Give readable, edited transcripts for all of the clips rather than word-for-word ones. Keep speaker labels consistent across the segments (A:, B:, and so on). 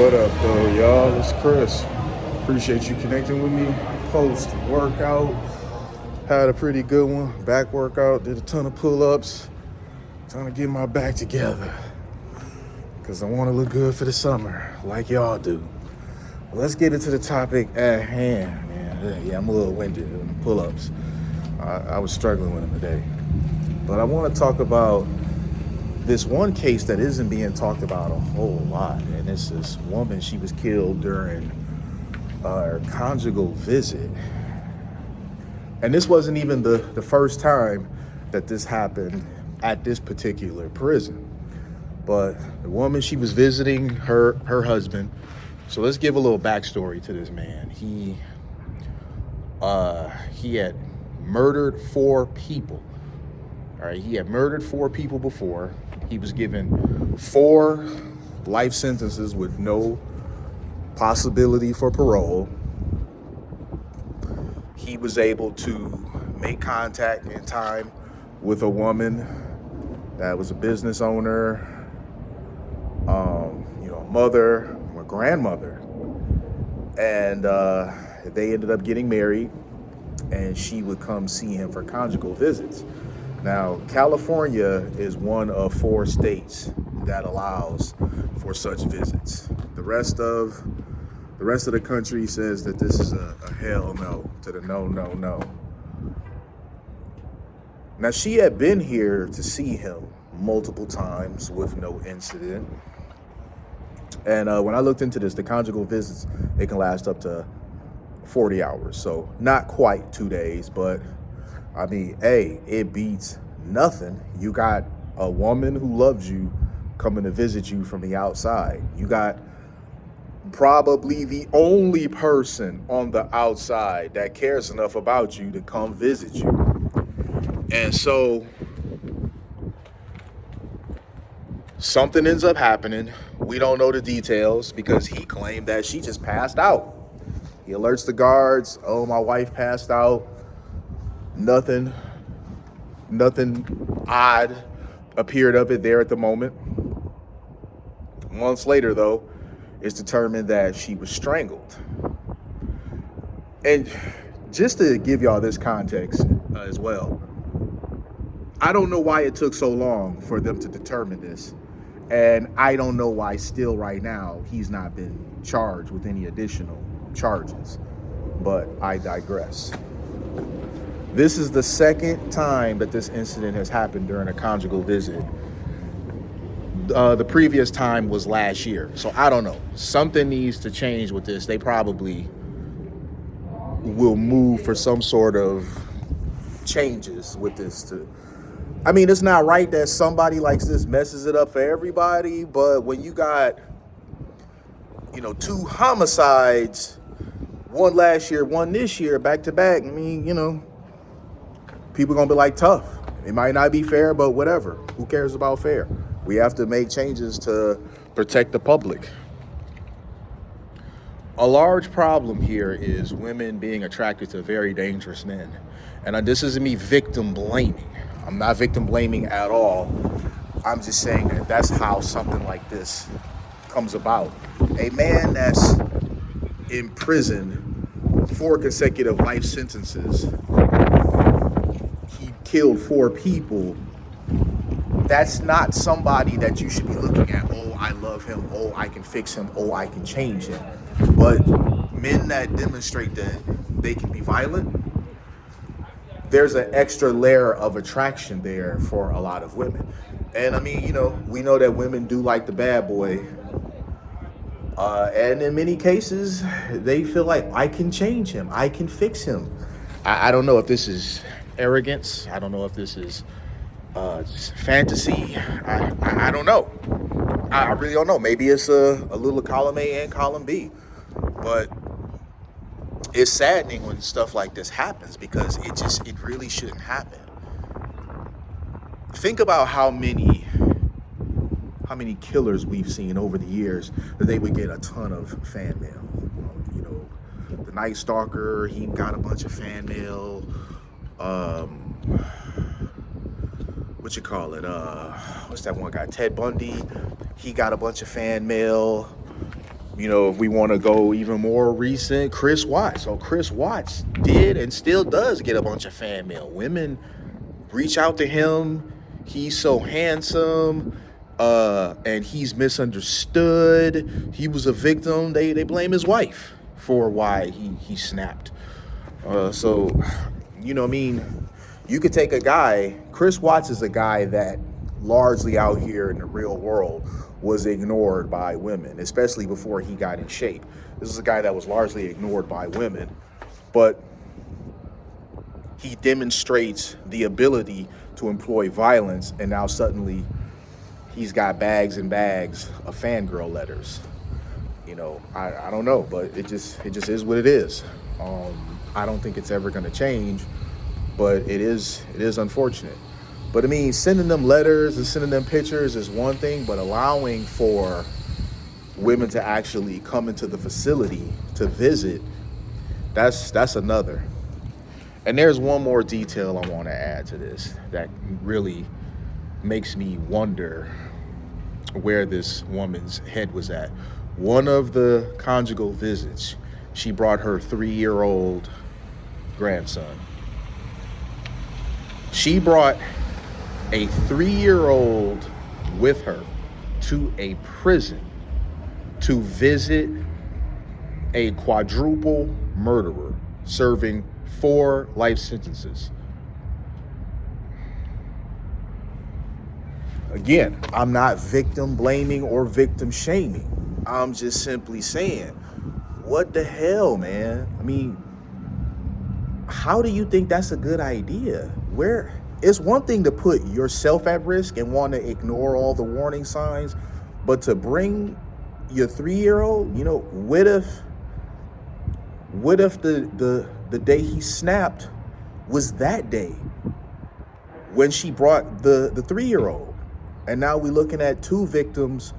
A: What up, though, y'all? It's Chris. Appreciate you connecting with me. Post workout. Had a pretty good one. Back workout. Did a ton of pull ups. Trying to get my back together. Because I want to look good for the summer, like y'all do. Let's get into the topic at hand, man. Yeah, I'm a little winded on pull ups. I was struggling with them today. But I want to talk about this one case that isn't being talked about a whole lot, and it's this woman. She was killed during her conjugal visit, and this wasn't even the first time that this happened at this particular prison. But the woman, she was visiting her husband. So let's give a little backstory to this man. He had murdered 4 people. All right, he had murdered 4 people before. He was given 4 life sentences with no possibility for parole. He was able to make contact in time with a woman that was a business owner, mother, or grandmother. And they ended up getting married, and she would come see him for conjugal visits. Now, California is one of 4 states that allows for such visits. The rest of the country says that this is a hell no to the no. Now, she had been here to see him multiple times with no incident. And when I looked into this, the conjugal visits, they can last up to 40 hours. So not quite 2 days, but I mean, hey, it beats nothing. You got a woman who loves you coming to visit you from the outside. You got probably the only person on the outside that cares enough about you to come visit you. And so something ends up happening. We don't know the details because he claimed that she just passed out. He alerts the guards, oh, my wife passed out. Nothing odd appeared of it there at the moment. Months later, though, it's determined that she was strangled. And just to give y'all this context as well, I don't know why it took so long for them to determine this. And I don't know why still right now he's not been charged with any additional charges. But I digress. This is the second time that this incident has happened during a conjugal visit. The previous time was last year. So I don't know. Something needs to change with this. They probably will move for some sort of changes with this. I mean, it's not right that somebody like this messes it up for everybody. But when you got, 2 homicides, one last year, one this year, back to back, I mean, people gonna be like, tough. It might not be fair, but whatever. Who cares about fair? We have to make changes to protect the public. A large problem here is women being attracted to very dangerous men. And this isn't me victim blaming. I'm not victim blaming at all. I'm just saying that that's how something like this comes about. A man that's in prison 4 consecutive life sentences, killed 4 people, that's not somebody that you should be looking at. Oh, I love him. Oh, I can fix him. Oh, I can change him. But men that demonstrate that they can be violent, there's an extra layer of attraction there for a lot of women. And I mean, we know that women do like the bad boy. And in many cases, they feel like, I can change him. I can fix him. I don't know if this is arrogance. I don't know if this is fantasy. I don't know. I really don't know. Maybe it's a little column A and column B. But it's saddening when stuff like this happens because it really shouldn't happen. Think about how many killers we've seen over the years that they would get a ton of fan mail. The Night Stalker, he got a bunch of fan mail. What's that one guy? Ted Bundy, he got a bunch of fan mail. If we want to go even more recent, Chris Watts. So Chris Watts did and still does get a bunch of fan mail. Women reach out to him. He's so handsome, and he's misunderstood. He was a victim. They blame his wife for why he snapped. You could take a guy. Chris Watts is a guy that largely out here in the real world was ignored by women, especially before he got in shape. This is a guy that was largely ignored by women, but he demonstrates the ability to employ violence, and now suddenly he's got bags and bags of fangirl letters. I don't know, but it just is what it is. I don't think it's ever going to change, but it is unfortunate. But I mean, sending them letters and sending them pictures is one thing, but allowing for women to actually come into the facility to visit, that's another. And there's one more detail I want to add to this that really makes me wonder where this woman's head was at. One of the conjugal visits, she brought her 3-year-old grandson. She brought a 3-year-old with her to a prison to visit a quadruple murderer serving 4 life sentences. Again, I'm not victim blaming or victim shaming. I'm just simply saying, what the hell, man? I mean, how do you think that's a good idea? It's one thing to put yourself at risk and want to ignore all the warning signs, but to bring your 3-year-old, what if the day he snapped was that day when she brought the 3-year-old, and now we're looking at 2 victims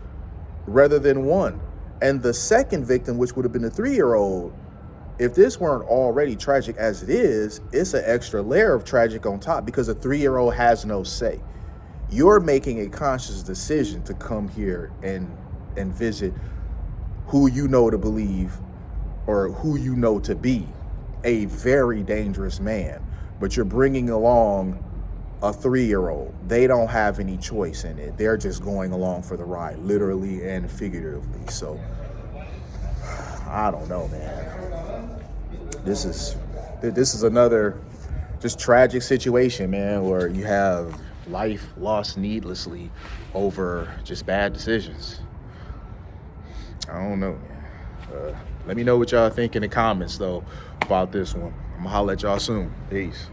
A: rather than 1, and the second victim, which would have been the 3-year-old. If this weren't already tragic as it is, it's an extra layer of tragic on top because a 3-year-old has no say. You're making a conscious decision to come here and visit who you know to believe or who you know to be a very dangerous man, but you're bringing along a 3-year-old. They don't have any choice in it. They're just going along for the ride, literally and figuratively. So I don't know, man. This is another just tragic situation, man, where you have life lost needlessly over just bad decisions. I don't know, man. Let me know what y'all think in the comments, though, about this one. I'm gonna holler at y'all soon. Peace.